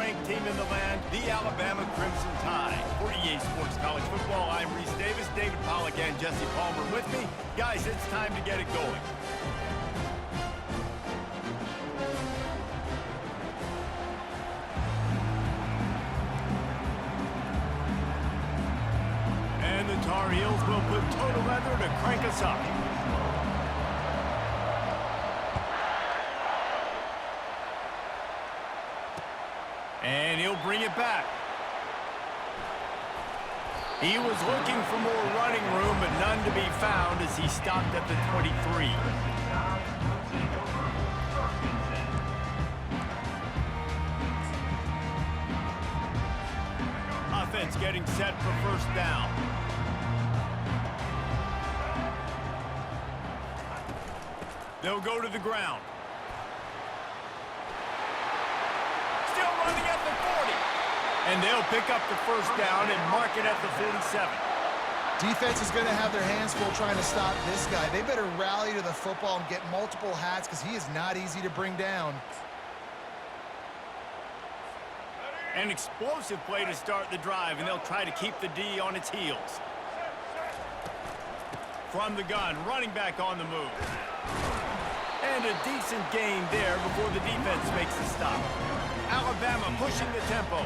ranked team in the land, the Alabama Crimson Tide. For EA Sports College Football, I'm Reese Davis, David Pollack, and Jesse Palmer with me. Guys, it's time to get it going. And the Tar Heels will put total leather to crank us up. And he'll bring it back. He was looking for more running room, but none to be found as he stopped at the 23. Offense getting set for first down. They'll go to the ground. Running at the 40. And they'll pick up the first down and mark it at the 47. Defense is going to have their hands full trying to stop this guy. They better rally to the football and get multiple hats because he is not easy to bring down. An explosive play to start the drive, and they'll try to keep the D on its heels. From the gun, running back on the move. And a decent gain there before the defense makes the stop. Alabama pushing the tempo.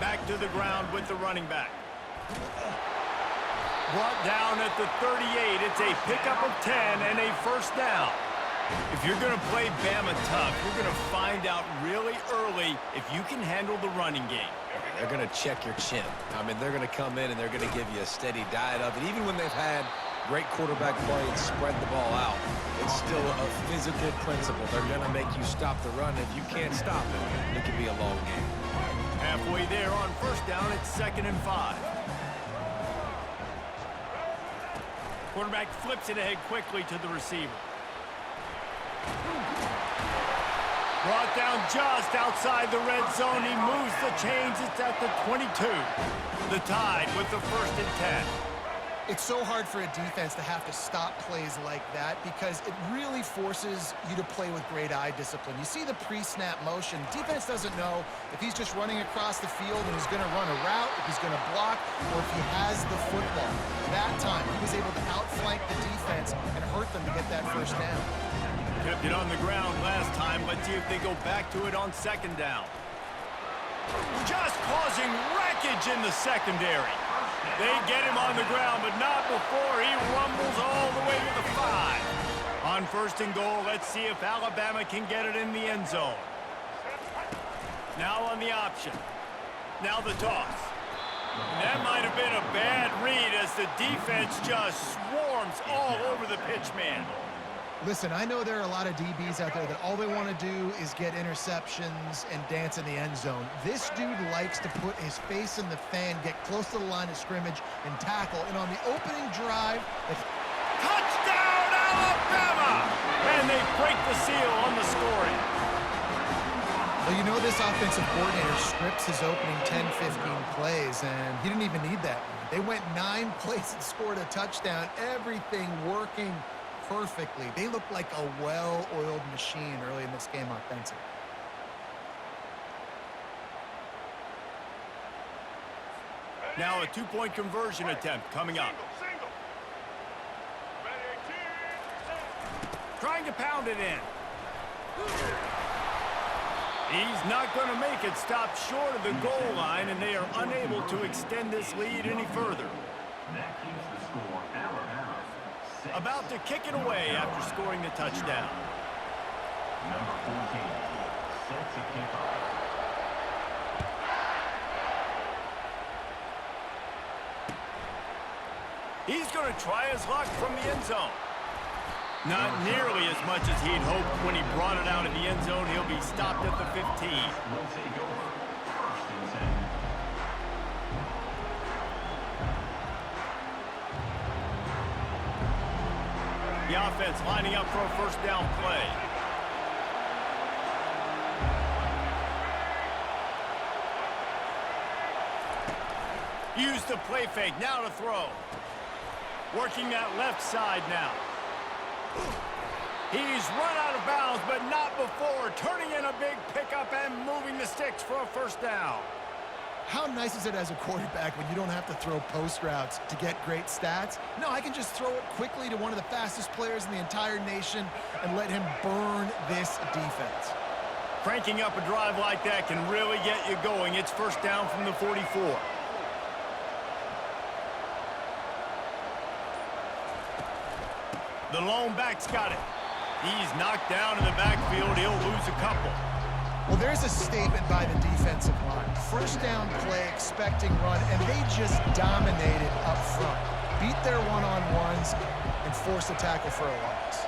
Back to the ground with the running back. Brought down at the 38. It's a pickup of 10 and a first down. If you're going to play Bama tough, you're going to find out really early if you can handle the running game. They're going to check your chin. I mean, they're going to come in and they're going to give you a steady diet of it. Even when they've had great quarterback play and spread the ball out, it's still a physical principle. They're going to make you stop the run. If you can't stop it, it can be a long game. Halfway there on first down, it's 2nd and 5. Quarterback flips it ahead quickly to the receiver. Brought down just outside the red zone. He moves the chains. It's at the 22. The Tide with the 1st and 10. It's so hard for a defense to have to stop plays like that because it really forces you to play with great eye discipline. You see the pre-snap motion. Defense doesn't know if he's just running across the field and he's going to run a route, if he's going to block, or if he has the football. That time, he was able to outflank the defense and hurt them to get that first down. Kept it on the ground last time. Let's see if they go back to it on 2nd down. Just causing wreckage in the secondary. They get him on the ground, but not before he rumbles all the way to the 5. On 1st and goal, let's see if Alabama can get it in the end zone. Now on the option. Now the toss. And that might have been a bad read as the defense just swarms all over the pitch man. Listen, I know there are a lot of DBs out there that all they want to do is get interceptions and dance in the end zone. This dude likes to put his face in the fan, get close to the line of scrimmage, and tackle. And on the opening drive, touchdown, Alabama! And they break the seal on the scoring. Well, you know this offensive coordinator scripts his opening 10, 15 plays, and he didn't even need that. They went 9 plays and scored a touchdown, everything working perfectly. They look like a well-oiled machine early in this game offensively. Now a 2-point conversion attempt coming up. Trying to pound it in. He's not going to make it. Stop short of the goal line, and they are unable to extend this lead any further. About to kick it away after scoring the touchdown. Number 14 sets a kickoff. He's going to try his luck from the end zone. Not nearly as much as he'd hoped when he brought it out in the end zone. He'll be stopped at the 15. Will take over. 1st and 10. The offense lining up for a first down play. Use the play fake, now to throw. Working that left side now. He's run out of bounds, but not before turning in a big pickup and moving the sticks for a first down. How nice is it as a quarterback when you don't have to throw post routes to get great stats? No, I can just throw it quickly to one of the fastest players in the entire nation and let him burn this defense. Cranking up a drive like that can really get you going. It's first down from the 44. The lone back's got it. He's knocked down in the backfield. He'll lose a couple. Well, there's a statement by the defensive line. First down play, expecting run, and they just dominated up front. Beat their one-on-ones and forced the tackle for a loss.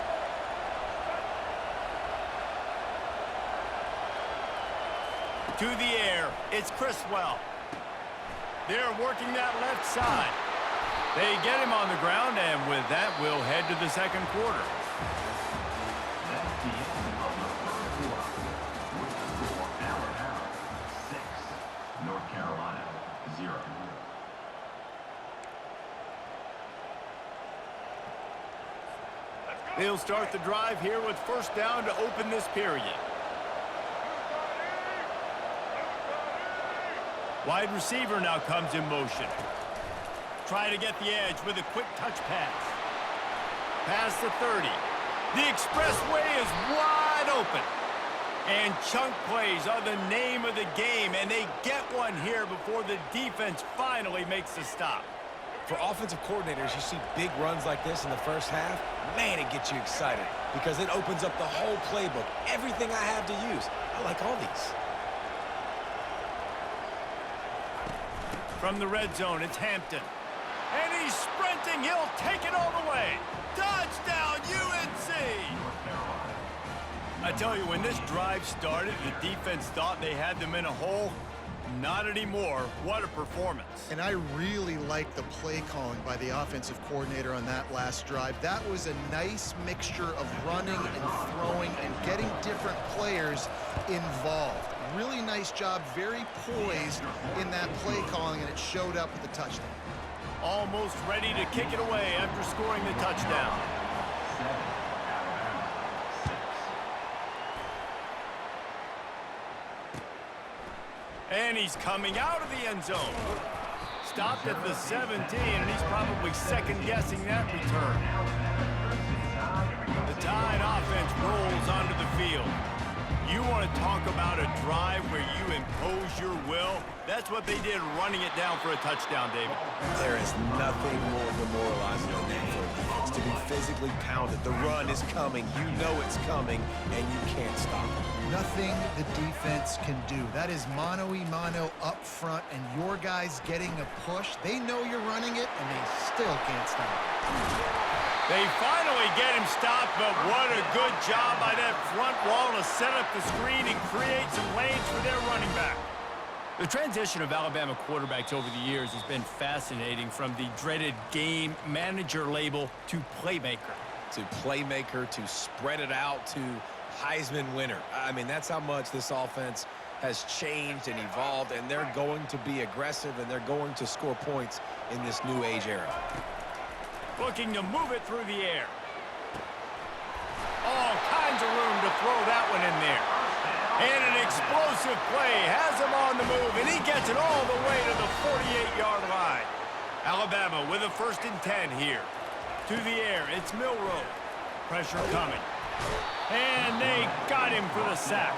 To the air, it's Criswell. They're working that left side. They get him on the ground, and with that, we'll head to the second quarter. That's the end of the first quarter. With the score, Alabama 6, North Carolina 0. They'll start the drive here with first down to open this period. Wide receiver now comes in motion. Try to get the edge with a quick touch pass. Past the 30. The expressway is wide open. And chunk plays are the name of the game, and they get one here before the defense finally makes a stop. For offensive coordinators, you see big runs like this in the first half, man, it gets you excited because it opens up the whole playbook, everything I have to use. I like all these. From the red zone, it's Hampton. And he's sprinting. He'll take it all the way. Touchdown, UNC! I tell you, when this drive started, the defense thought they had them in a hole. Not anymore. What a performance. And I really like the play calling by the offensive coordinator on that last drive. That was a nice mixture of running and throwing and getting different players involved. Really nice job, very poised in that play calling, and it showed up with the touchdown. Almost ready to kick it away after scoring the touchdown. 7, Alabama 6. And he's coming out of the end zone. Stopped at the 17, and he's probably second-guessing that return. The Tide offense rolls onto the field. You want to talk about a drive where you impose your will? That's what they did, running it down for a touchdown, David. There is nothing more demoralizing than that for a defense, to be physically pounded. The run is coming, you know it's coming, and you can't stop it. Nothing the defense can do. That is mano-a-mano up front, and your guys getting a push. They know you're running it, and they still can't stop it. They finally get him stopped, but what a good job by that front wall to set up the screen and create some lanes for their running back. The transition of Alabama quarterbacks over the years has been fascinating, from the dreaded game manager label to playmaker. To playmaker, to spread it out, to Heisman winner. I mean, that's how much this offense has changed and evolved, and they're going to be aggressive, and they're going to score points in this new age era. Looking to move it through the air. All kinds of room to throw that one in there. And an explosive play has him on the move, and he gets it all the way to the 48-yard line. Alabama with a 1st and 10 here. To the air, it's Milroe. Pressure coming. And they got him for the sack.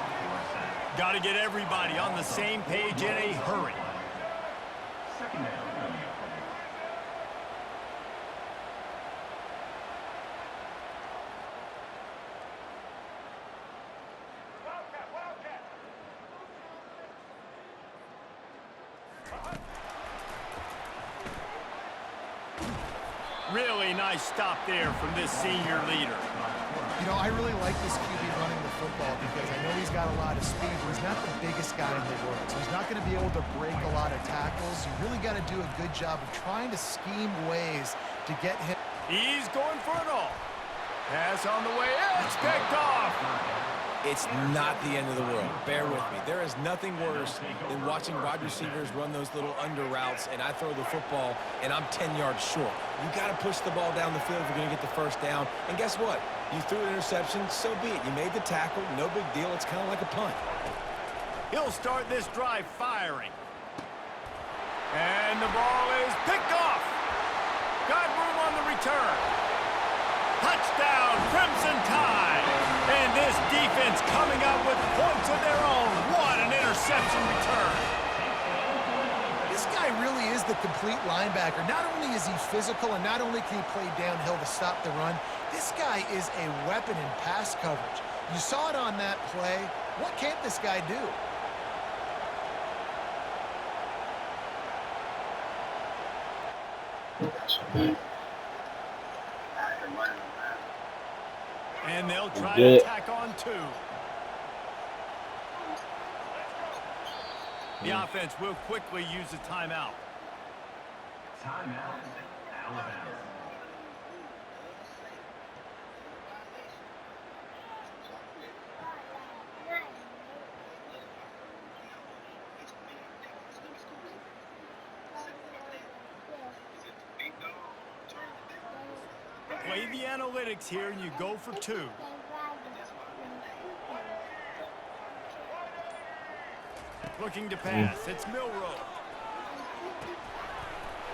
Got to get everybody on the same page in a hurry. Second down. Really nice stop there from this senior leader. You know, I really like this QB running the football because I know he's got a lot of speed, but he's not the biggest guy in the world. So he's not going to be able to break a lot of tackles. You really got to do a good job of trying to scheme ways to get him. He's going for it all. Pass on the way. It's picked off. It's not the end of the world. Bear with me. There is nothing worse than watching wide receivers run those little under routes, and I throw the football, and I'm 10 yards short. You got to push the ball down the field if you're going to get the first down. And guess what? You threw an interception, so be it. You made the tackle. No big deal. It's kind of like a punt. He'll start this drive firing. And the ball is picked off. Got room on the return. Touchdown, Crimson Tide. And this defense coming up with points of their own. What an interception return. This guy really is the complete linebacker. Not only is he physical and not only can he play downhill to stop the run, this guy is a weapon in pass coverage. You saw it on that play. What can't this guy do? And they'll try to tack on 2. The offense will quickly use a timeout. Timeout, Alabama. Play the analytics here, and you go for 2. Looking to pass. It's Milrow.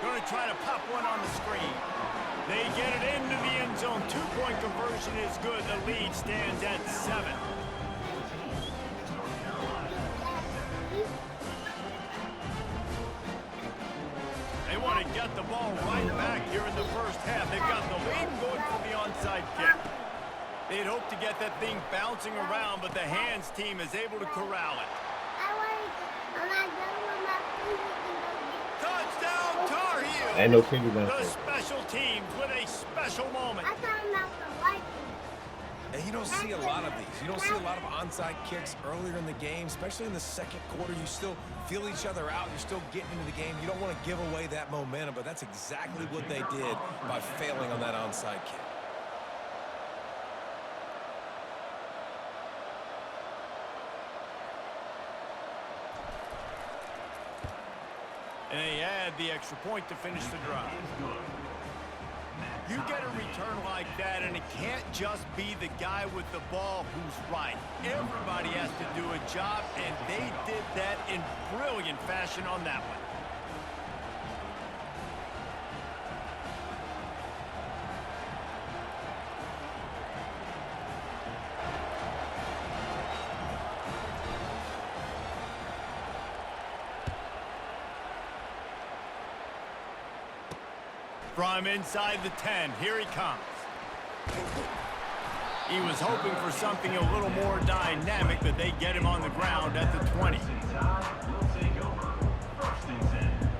Going to try to pop one on the screen. They get it into the end zone. 2-point conversion is good. The lead stands at 7. They want to get the ball right back here in the first half. They've got the lead going for the onside kick. They'd hope to get that thing bouncing around, but the hands team is able to corral it. Touchdown, Tar Heels! Ain't no finger down The there. special teams with a special moment. And you don't see a lot of these. You don't see a lot of onside kicks earlier in the game, especially in the second quarter. You still feel each other out. You're still getting into the game. You don't want to give away that momentum, but that's exactly what they did by failing on that onside kick. And they add the extra point to finish the drive. You get a return like that, and it can't just be the guy with the ball who's right. Everybody has to do a job, and they did that in brilliant fashion on that one. From inside the 10, here he comes. He was hoping for something a little more dynamic, but they get him on the ground at the 20. Will take over. First and 10.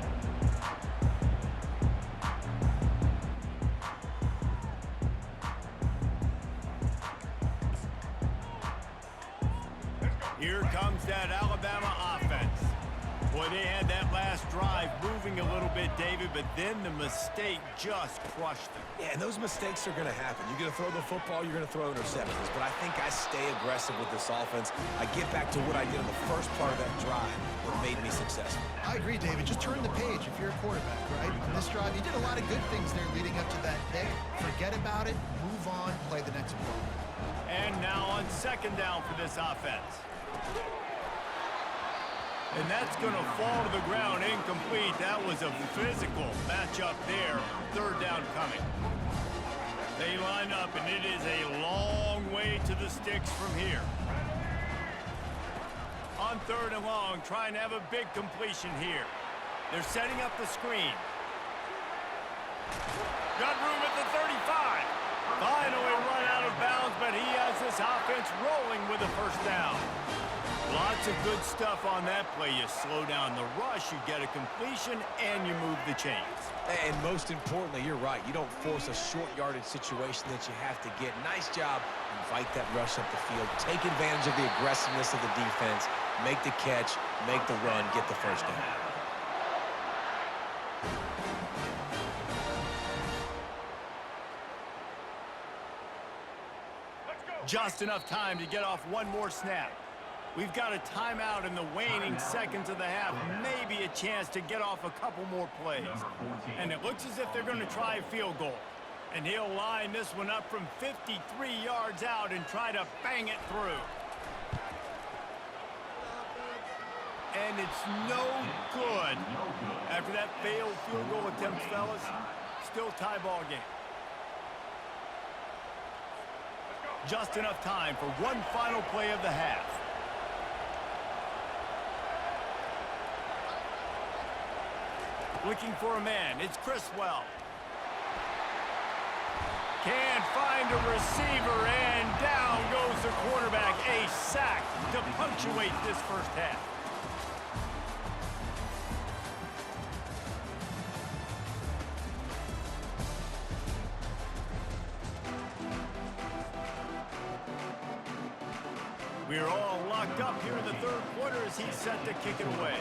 Here comes that Alabama offense. Boy, they had that last drive moving a little bit, David, but then the mistake just crushed them. Yeah, and those mistakes are going to happen. You're going to throw the football, you're going to throw interceptions. But I think I stay aggressive with this offense. I get back to what I did in the first part of that drive that made me successful. I agree, David. Just turn the page if you're a quarterback, right? On this drive, you did a lot of good things there leading up to that pick. Forget about it, move on, play the next play. And now on second down for this offense. And that's going to fall to the ground incomplete. That was a physical matchup there. Third down coming. They line up, and it is a long way to the sticks from here. On third and long, trying to have a big completion here. They're setting up the screen. Got room at the 35. Finally run out of bounds, but he has this offense rolling with a first down. Lots of good stuff on that play. You slow down the rush, you get a completion, and you move the chains. And most importantly, you're right. You don't force a short yardage situation that you have to get. Nice job. Invite that rush up the field. Take advantage of the aggressiveness of the defense. Make the catch, make the run, get the first down. Just enough time to get off one more snap. We've got a timeout in the waning seconds of the half. Maybe a chance to get off a couple more plays. And it looks as if they're going to try a field goal. And he'll line this one up from 53 yards out and try to bang it through. And it's no good. After that failed field goal attempt, fellas, still tie ball game. Just enough time for one final play of the half. Looking for a man, it's Criswell. Can't find a receiver, and down goes the quarterback. A sack to punctuate this first half. We're all locked up here in the third quarter as he's set to kick it away.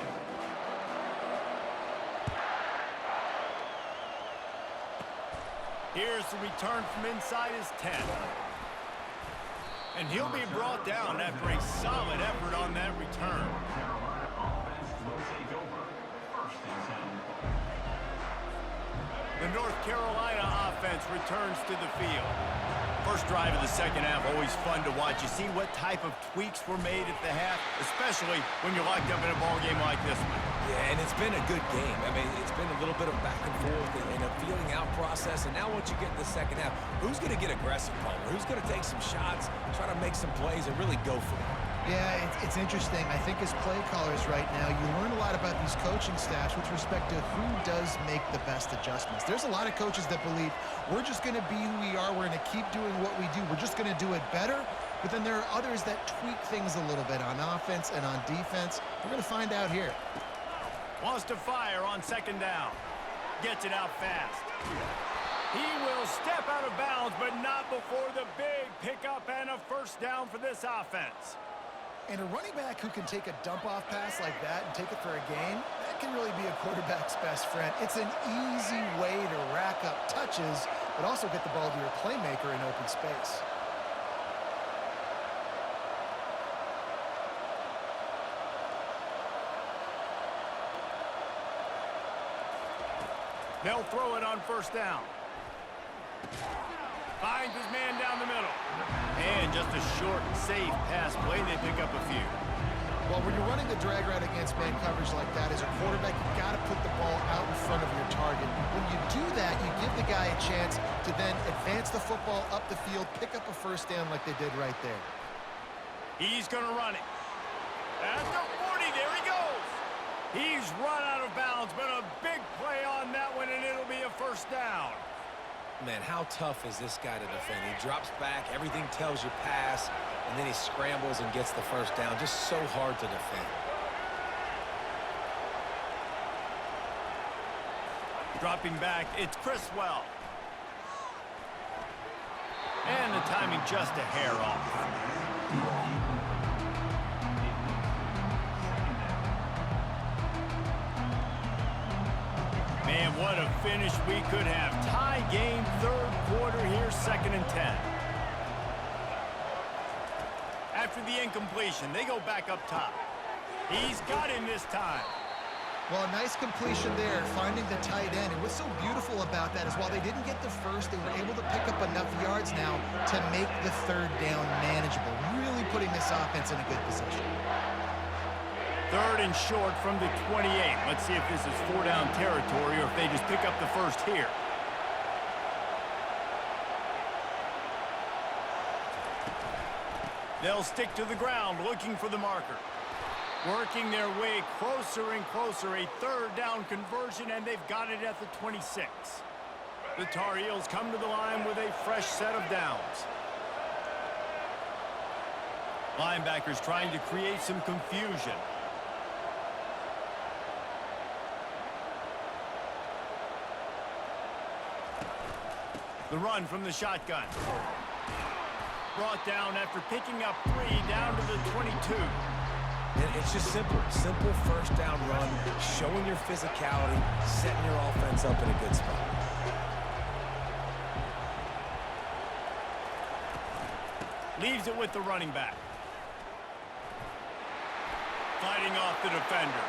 Here's the return from inside his 10. And he'll be brought down after a solid effort on that return. Carolina offense will take over. First and 10. The North Carolina offense returns to the field. First drive of the second half, always fun to watch. You see what type of tweaks were made at the half, especially when you're locked up in a ball game like this one. Yeah, and it's been a good game. I mean, it's been a little bit of back and forth and a feeling out process. And now once you get in the second half, who's going to get aggressive, Palmer? Who's going to take some shots, try to make some plays, and really go for it? Yeah, it's interesting. I think as play callers right now, you learn a lot about these coaching staffs with respect to who does make the best adjustments. There's a lot of coaches that believe we're just going to be who we are. We're going to keep doing what we do. We're just going to do it better. But then there are others that tweak things a little bit on offense and on defense. We're going to find out here. Wants to fire on second down. Gets it out fast. He will step out of bounds, but not before the big pickup and a first down for this offense. And a running back who can take a dump-off pass like that and take it for a gain, that can really be a quarterback's best friend. It's an easy way to rack up touches, but also get the ball to your playmaker in open space. They'll throw it on first down. Finds his man down the middle. And just a short, safe pass play. They pick up a few. Well, when you're running the drag route against man coverage like that, as a quarterback, you've got to put the ball out in front of your target. When you do that, you give the guy a chance to then advance the football up the field, pick up a first down like they did right there. He's going to run it. At the 40, there he goes. He's run out of bounds, but a big play on that one, and it'll be a first down. Man, how tough is this guy to defend? He drops back, everything tells you pass, and then he scrambles and gets the first down. Just so hard to defend. Dropping back, it's Criswell. And the timing just a hair off. Man, what a finish we could have. Tie game, third quarter here, 2nd and 10. After the incompletion, they go back up top. He's got him this time. Well, a nice completion there, finding the tight end. And what's so beautiful about that is while they didn't get the first, they were able to pick up enough yards now to make the third down manageable, really putting this offense in a good position. 3rd and short from the 28. Let's see if this is 4-down territory or if they just pick up the first here. They'll stick to the ground looking for the marker. Working their way closer and closer. A 3rd down conversion, and they've got it at the 26. The Tar Heels come to the line with a fresh set of downs. Linebackers trying to create some confusion. The run from the shotgun. Brought down after picking up 3 down to the 22. And it's just simple first down run, showing your physicality, setting your offense up in a good spot. Leaves it with the running back. Fighting off the defender.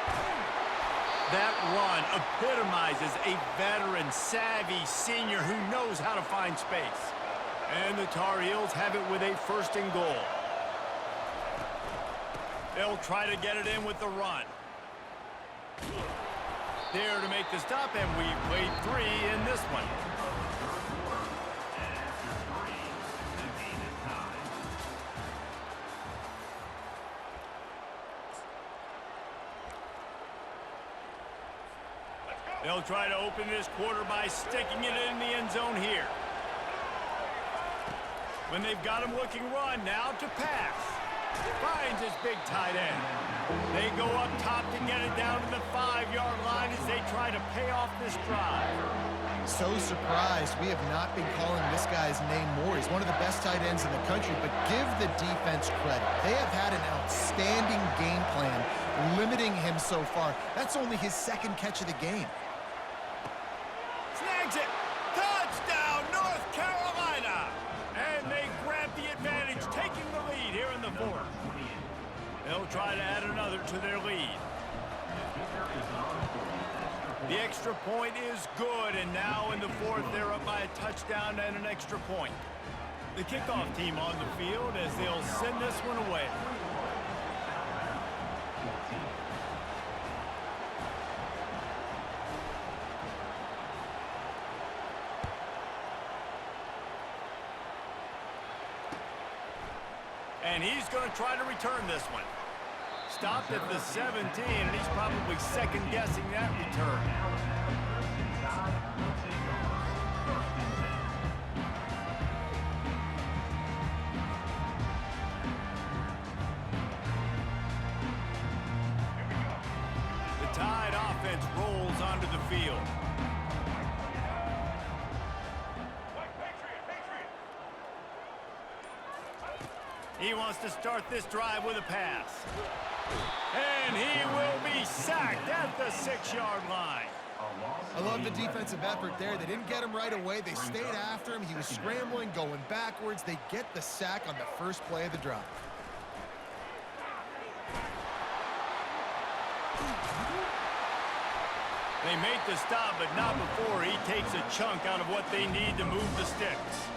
That run epitomizes a veteran, savvy senior who knows how to find space. And the Tar Heels have it with a 1st and goal. They'll try to get it in with the run. There to make the stop, and we've played 3 in this one. They'll try to open this quarter by sticking it in the end zone here. When they've got him looking run, now to pass. Finds his big tight end. They go up top to get it down to the 5-yard line as they try to pay off this drive. So surprised we have not been calling this guy's name more. He's one of the best tight ends in the country, but give the defense credit. They have had an outstanding game plan limiting him so far. That's only his 2nd catch of the game. Snags it. Touchdown, North Carolina. And they grab the advantage, taking the lead here in the 4th. They'll try to add another to their lead. The extra point is good, and now in the 4th, they're up by a touchdown and an extra point. The kickoff team on the field as they'll send this one away. And he's going to try to return this one. Stopped at the 17, and he's probably second-guessing that return. The Tide offense rolls onto the field. He wants to start this drive with a pass. And he will be sacked at the 6-yard line. I love the defensive effort there. They didn't get him right away. They stayed after him. He was scrambling, going backwards. They get the sack on the first play of the drive. They make the stop, but not before he takes a chunk out of what they need to move the sticks.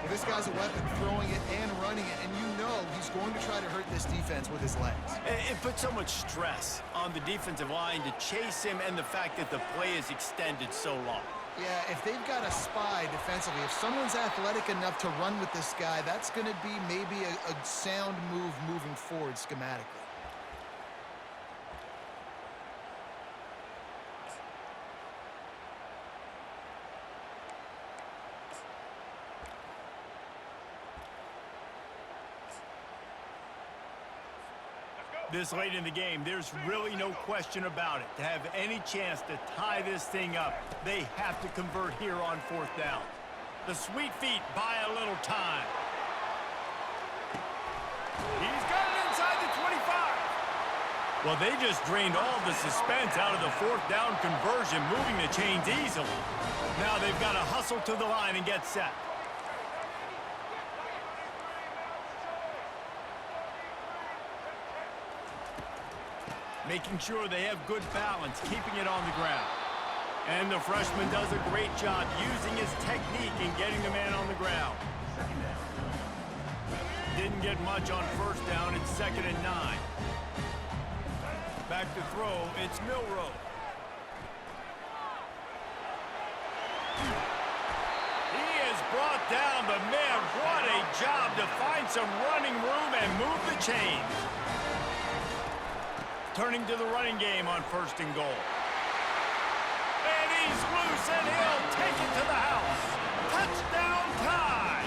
Well, this guy's a weapon, throwing it and running it, and you know he's going to try to hurt this defense with his legs. It puts so much stress on the defensive line to chase him, and the fact that the play is extended so long. Yeah, if they've got a spy defensively, if someone's athletic enough to run with this guy, that's going to be maybe a sound move moving forward schematically. This late in the game, there's really no question about it. To have any chance to tie this thing up, they have to convert here on 4th down. The Sweet Feet buy a little time. He's got it inside the 25. Well, they just drained all the suspense out of the 4th down conversion, moving the chains easily. Now they've got to hustle to the line and get set. Making sure they have good balance, keeping it on the ground. And the freshman does a great job using his technique and getting the man on the ground. Didn't get much on 1st down. It's 2nd and 9. Back to throw. It's Milroe. He is brought down, but man, what a job to find some running room and move the chains. Turning to the running game on 1st and goal. And he's loose, and he'll take it to the house. Touchdown Tide!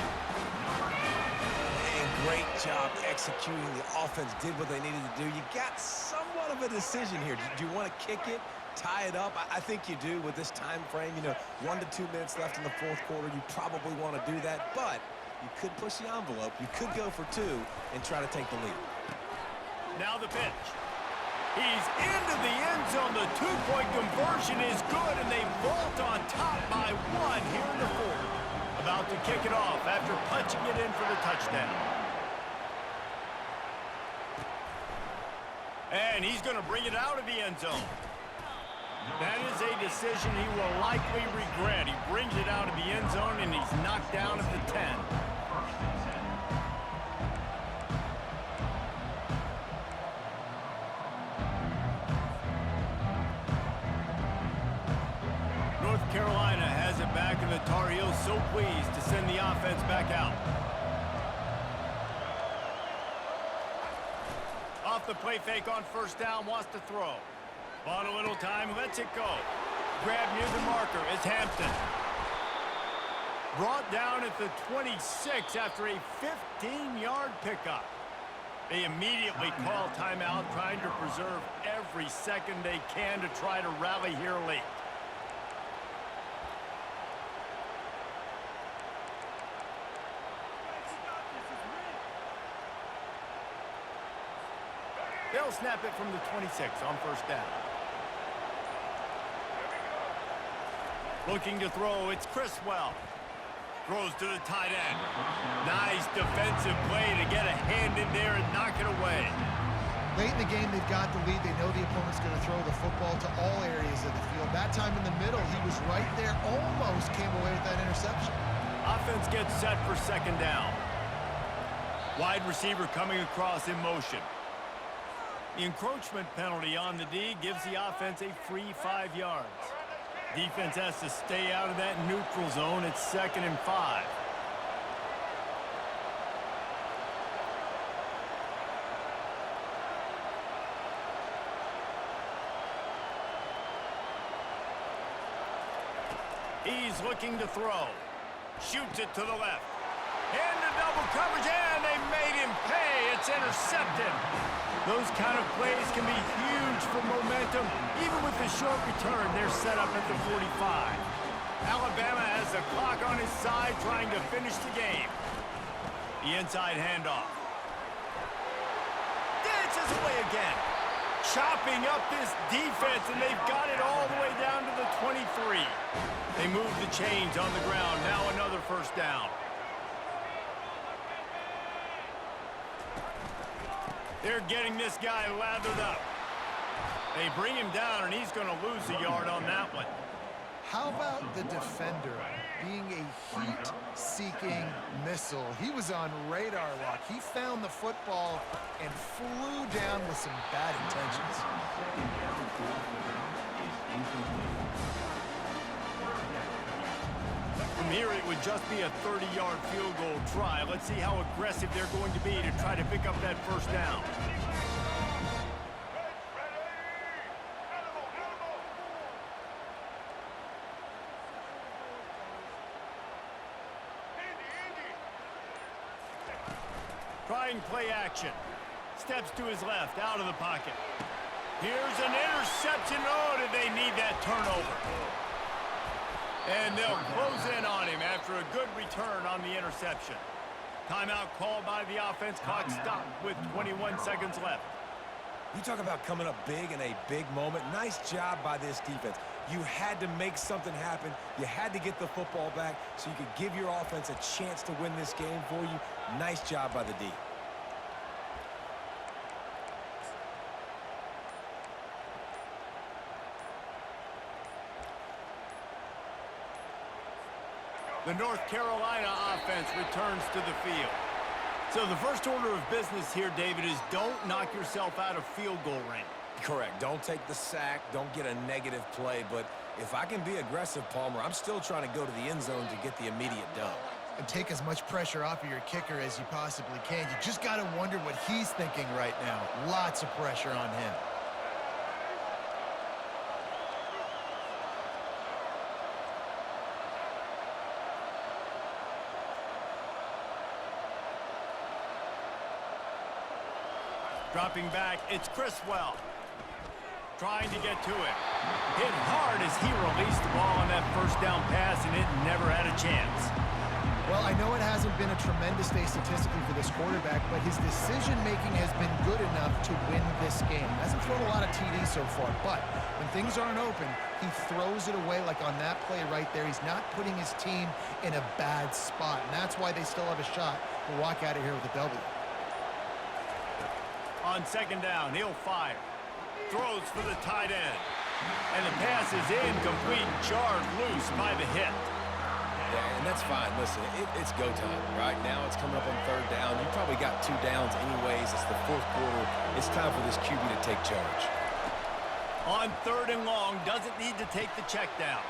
And great job executing. The offense did what they needed to do. You got somewhat of a decision here. Do you want to kick it, tie it up? I think you do with this time frame. You know, 1 to 2 minutes left in the 4th quarter. You probably want to do that, but you could push the envelope. You could go for 2 and try to take the lead. Now the pitch. He's into the end zone. The 2-point conversion is good, and they vault on top by 1 here in the 4th. About to kick it off after punching it in for the touchdown. And he's going to bring it out of the end zone. That is a decision he will likely regret. He brings it out of the end zone, and he's knocked down at the 10. North Carolina has it back, and the Tar Heels so pleased to send the offense back out. Off the play fake on first down, wants to throw. Bought a little time, lets it go. Grab near the marker is Hampton. Brought down at the 26 after a 15-yard pickup. They immediately call timeout, trying to preserve every second they can to try to rally here late. They'll snap it from the 26 on first down. Looking to throw, it's Criswell. Throws to the tight end. Nice defensive play to get a hand in there and knock it away. Late in the game, they've got the lead. They know the opponent's going to throw the football to all areas of the field. That time in the middle, he was right there, almost came away with that interception. Offense gets set for second down. Wide receiver coming across in motion. The encroachment penalty on the D gives the offense a free 5 yards. Defense has to stay out of that neutral zone. It's 2nd and 5. He's looking to throw. Shoots it to the left. Into double coverage, and they made him pay. It's intercepted. Those kind of plays can be huge for momentum. Even with the short return, they're set up at the 45. Alabama has the clock on his side, trying to finish the game. The inside handoff. Dances away again. Chopping up this defense, and they've got it all the way down to the 23. They move the chains on the ground. Now another first down. They're getting this guy lathered up. They bring him down, and he's going to lose a yard on that one. How about the defender being a heat-seeking missile? He was on radar lock. He found the football and flew down with some bad intentions. From here, it would just be a 30-yard field goal try. Let's see how aggressive they're going to be to try to pick up that first down. Trying play action. Steps to his left, out of the pocket. Here's an interception. Oh, did they need that turnover? And they'll close in on him after a good return on the interception. Timeout called by the offense. Clock stopped with 21 seconds left. You talk about coming up big in a big moment. Nice job by this defense. You had to make something happen. You had to get the football back so you could give your offense a chance to win this game for you. Nice job by the D. The North Carolina offense returns to the field. So the first order of business here, David, is don't knock yourself out of field goal range. Correct. Don't take the sack. Don't get a negative play. But if I can be aggressive, Palmer, I'm still trying to go to the end zone to get the immediate dub. And take as much pressure off of your kicker as you possibly can. You just got to wonder what he's thinking right now. Lots of pressure on him. Dropping back, it's Criswell. Trying to get to it. Hit hard as he released the ball on that first down pass, and it never had a chance. Well, I know it hasn't been a tremendous day statistically for this quarterback, but his decision-making has been good enough to win this game. Hasn't thrown a lot of TDs so far, but when things aren't open, he throws it away like on that play right there. He's not putting his team in a bad spot, and that's why they still have a shot to walk out of here with a W. On second down, he'll fire. Throws for the tight end. And the pass is incomplete, jarred loose by the hit. Yeah, and that's fine. Listen, it's go time. Right now it's coming up on third down. You probably got 2 downs anyways. It's the fourth quarter. It's time for this QB to take charge. On third and long, doesn't need to take the check down.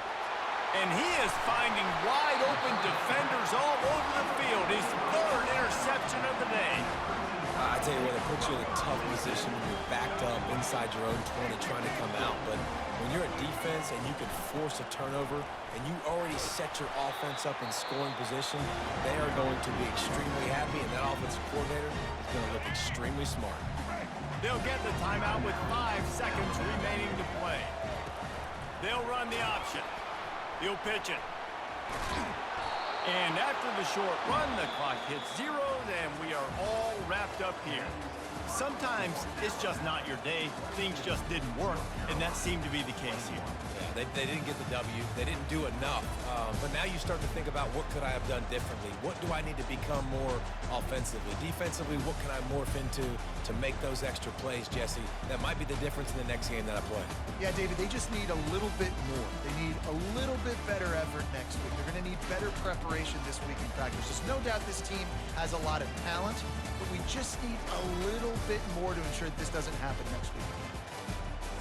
And he is finding wide open defenders all over the field. His 3rd interception of the day. I tell you what, it puts you in a tough position when you're backed up inside your own 20 trying to come out. But when you're a defense and you can force a turnover and you already set your offense up in scoring position, they are going to be extremely happy, and that offensive coordinator is going to look extremely smart. They'll get the timeout with 5 seconds remaining to play. They'll run the option. He'll pitch it. And after the short run, the clock hits 0, and we are all wrapped up here. Sometimes it's just not your day. Things just didn't work, and that seemed to be the case here. Yeah, they didn't get the W. They didn't do enough. But now you start to think about, what could I have done differently? What do I need to become more offensively? Defensively, what can I morph into to make those extra plays, Jesse? That might be the difference in the next game that I play. Yeah, David, they just need a little bit more. They need a little bit better effort next week. They're going to need better preparation this week in practice. There's no doubt this team has a lot of talent, but we just need a little bit more to ensure that this doesn't happen next week.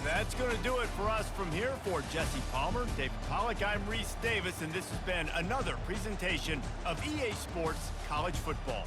That's going to do it for us from here. For Jesse Palmer, David Pollack, I'm Reese Davis, and this has been another presentation of EA Sports College Football.